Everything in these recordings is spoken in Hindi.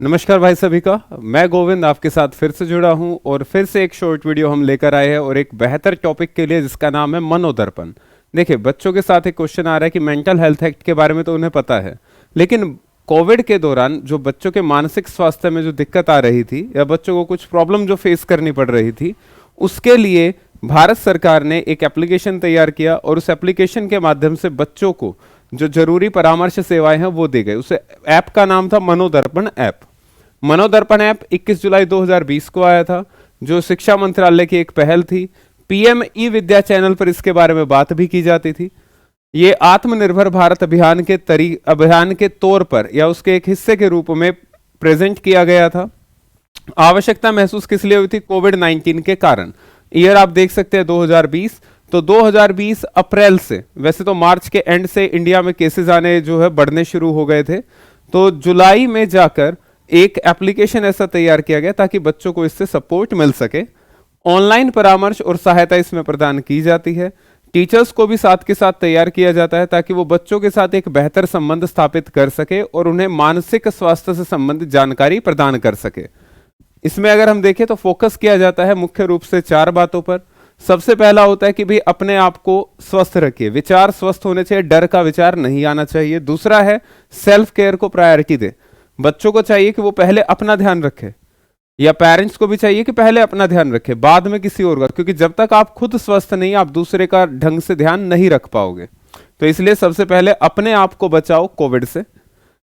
नमस्कार भाई सभी का। मैं गोविंद आपके साथ फिर से जुड़ा हूं और फिर से एक शॉर्ट वीडियो हम लेकर आए हैं और एक बेहतर टॉपिक के लिए जिसका नाम है मनोदर्पण। देखिए, बच्चों के साथ एक क्वेश्चन आ रहा है कि मेंटल हेल्थ एक्ट के बारे में तो उन्हें पता है, लेकिन कोविड के दौरान जो बच्चों के मानसिक स्वास्थ्य में जो दिक्कत आ रही थी या बच्चों को कुछ प्रॉब्लम जो फेस करनी पड़ रही थी, उसके लिए भारत सरकार ने एक एप्लीकेशन तैयार किया और उस एप्लीकेशन के माध्यम से बच्चों को जो जरूरी परामर्श सेवाएं हैं वो दी गई। उस ऐप का नाम था मनोदर्पण ऐप। मनोदर्पण ऐप 21 जुलाई 2020 को आया था, जो शिक्षा मंत्रालय की एक पहल थी। पीएम ई विद्या चैनल पर इसके बारे में बात भी की जाती थी। ये आत्मनिर्भर भारत अभियान के तौर पर या उसके एक हिस्से के रूप में प्रेजेंट किया गया था। आवश्यकता महसूस किस लिए हुई थी? कोविड-19 के कारण। ईयर आप देख सकते हैं 2020। तो 2020 अप्रैल से, वैसे तो मार्च के एंड से इंडिया में केसेस आने जो है बढ़ने शुरू हो गए थे, तो जुलाई में जाकर एक एप्लीकेशन ऐसा तैयार किया गया ताकि बच्चों को इससे सपोर्ट मिल सके। ऑनलाइन परामर्श और सहायता इसमें प्रदान की जाती है। टीचर्स को भी साथ के साथ तैयार किया जाता है ताकि वो बच्चों के साथ एक बेहतर संबंध स्थापित कर सके और उन्हें मानसिक स्वास्थ्य से संबंधित जानकारी प्रदान कर सके। इसमें अगर हम देखें तो फोकस किया जाता है मुख्य रूप से 4 बातों पर। सबसे पहला होता है कि भाई अपने आप को स्वस्थ रखिए, विचार स्वस्थ होने चाहिए, डर का विचार नहीं आना चाहिए। दूसरा है सेल्फ केयर को प्रायोरिटी दे। बच्चों को चाहिए कि वो पहले अपना ध्यान रखे, या पेरेंट्स को भी चाहिए कि पहले अपना ध्यान रखे, बाद में किसी और का, क्योंकि जब तक आप खुद स्वस्थ नहीं आप दूसरे का ढंग से ध्यान नहीं रख पाओगे। तो इसलिए सबसे पहले अपने आप को बचाओ कोविड से।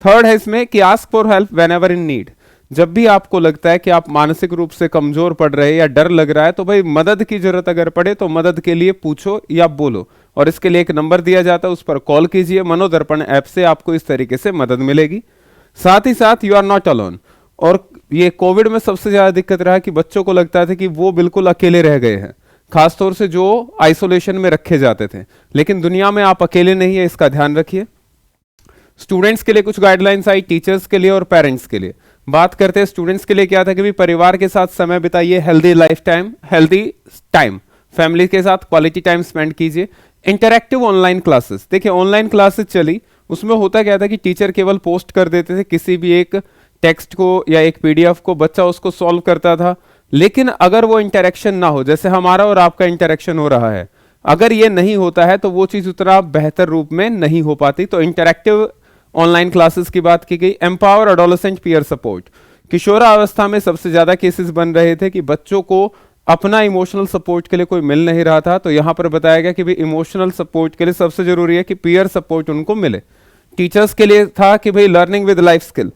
थर्ड है इसमें कि ask for help when ever in need. जब भी आपको लगता है कि आप मानसिक रूप से कमजोर पड़ रहे हैं या डर लग रहा है, तो भाई मदद की जरूरत अगर पड़े तो मदद के लिए पूछो या बोलो, और इसके लिए एक नंबर दिया जाता है, उस पर कॉल कीजिए। मनोदर्पण ऐप से आपको इस तरीके से मदद मिलेगी। साथ ही साथ यू आर नॉट अलोन। और ये कोविड में सबसे ज्यादा दिक्कत रहा कि बच्चों को लगता था कि वो बिल्कुल अकेले रह गए हैं, खासतौर से जो आइसोलेशन में रखे जाते थे, लेकिन दुनिया में आप अकेले नहीं है, इसका ध्यान रखिए। स्टूडेंट्स के लिए कुछ गाइडलाइंस आई, टीचर्स के लिए और पेरेंट्स के लिए। बात करते हैं स्टूडेंट्स के लिए क्या था कि भी परिवार के साथ समय बिताइए, हेल्दी टाइम फैमिली के साथ क्वालिटी टाइम स्पेंड कीजिए। इंटरैक्टिव ऑनलाइन क्लासेस, देखिए ऑनलाइन क्लासेस चली, उसमें होता क्या था कि टीचर केवल पोस्ट कर देते थे किसी भी एक टेक्स्ट को या एक पीडीएफ को, बच्चा उसको सॉल्व करता था, लेकिन अगर वो इंटरेक्शन ना हो, जैसे हमारा और आपका इंटरेक्शन हो रहा है, अगर ये नहीं होता है तो वो चीज उतना बेहतर रूप में नहीं हो पाती। तो इंटरैक्टिव ऑनलाइन क्लासेस की बात की गई। एम्पावर एडोलेसेंट पीयर सपोर्ट, किशोरावस्था में सबसे ज्यादा केसेस बन रहे थे कि बच्चों को अपना इमोशनल सपोर्ट के लिए कोई मिल नहीं रहा था, तो यहां पर बताया गया कि भाई इमोशनल सपोर्ट के लिए सबसे जरूरी है कि पीयर सपोर्ट उनको मिले। टीचर्स के लिए था कि भाई लर्निंग विद लाइफ स्किल,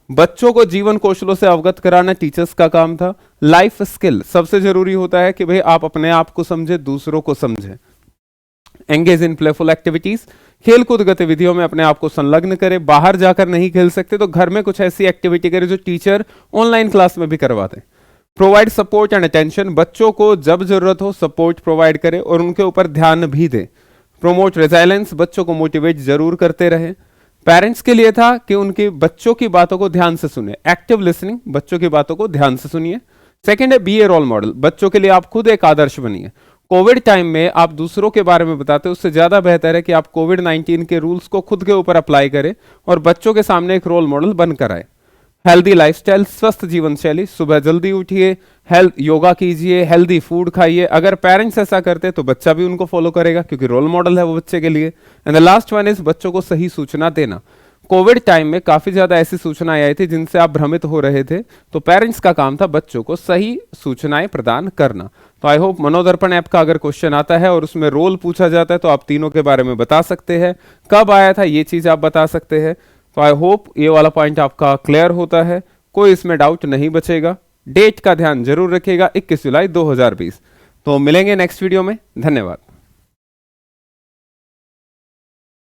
बच्चों को जीवन कौशलों से अवगत कराना टीचर्स का काम था। लाइफ स्किल सबसे जरूरी होता है कि भाई आप अपने आप को समझे, दूसरों को समझे। एंगेज इन प्लेफुल एक्टिविटीज, खेलकूद गतिविधियों में अपने आप को संलग्न करें। बाहर जाकर नहीं खेल सकते तो घर में कुछ ऐसी एक्टिविटी करें जो टीचर ऑनलाइन क्लास में भी करवाते हैं। प्रोवाइड सपोर्ट एंड अटेंशन, बच्चों को जब जरूरत हो सपोर्ट प्रोवाइड करें और उनके ऊपर ध्यान भी दें। प्रोमोट रेजिलेंस, बच्चों को मोटिवेट जरूर करते रहें। पेरेंट्स के लिए था कि उनकी बच्चों की बातों को ध्यान से सुने, एक्टिव लिसनिंग, बच्चों की बातों को ध्यान से सुनिए। सेकंड है बी ए रोल मॉडल, बच्चों के लिए आप खुद एक आदर्श बनिए। कोविड टाइम में आप दूसरों के बारे में बताते, उससे ज्यादा बेहतर है कि आप कोविड-19 के रूल्स को खुद के ऊपर अप्लाई करें और बच्चों के सामने एक रोल मॉडल बनकर आए। हेल्दी लाइफस्टाइल, स्वस्थ जीवन शैली, सुबह जल्दी उठिए, योगा कीजिए, हेल्दी फूड खाइए। अगर पेरेंट्स ऐसा करते तो बच्चा भी उनको फॉलो करेगा क्योंकि रोल मॉडल है वो बच्चे के लिए। And the last one is बच्चों को सही सूचना देना। कोविड टाइम में काफी ज्यादा ऐसी सूचनाएं आई थी जिनसे आप भ्रमित हो रहे थे, तो पेरेंट्स का काम था बच्चों को सही सूचनाएं प्रदान करना। तो आई होप मनोदर्पण ऐप का अगर क्वेश्चन आता है और उसमें रोल पूछा जाता है तो आप तीनों के बारे में बता सकते हैं, कब आया था ये चीज आप बता सकते हैं। तो आई होप ये वाला पॉइंट आपका क्लियर होता है, कोई इसमें डाउट नहीं बचेगा। डेट का ध्यान जरूर रखिएगा 21 जुलाई 2020। तो मिलेंगे नेक्स्ट वीडियो में, धन्यवाद।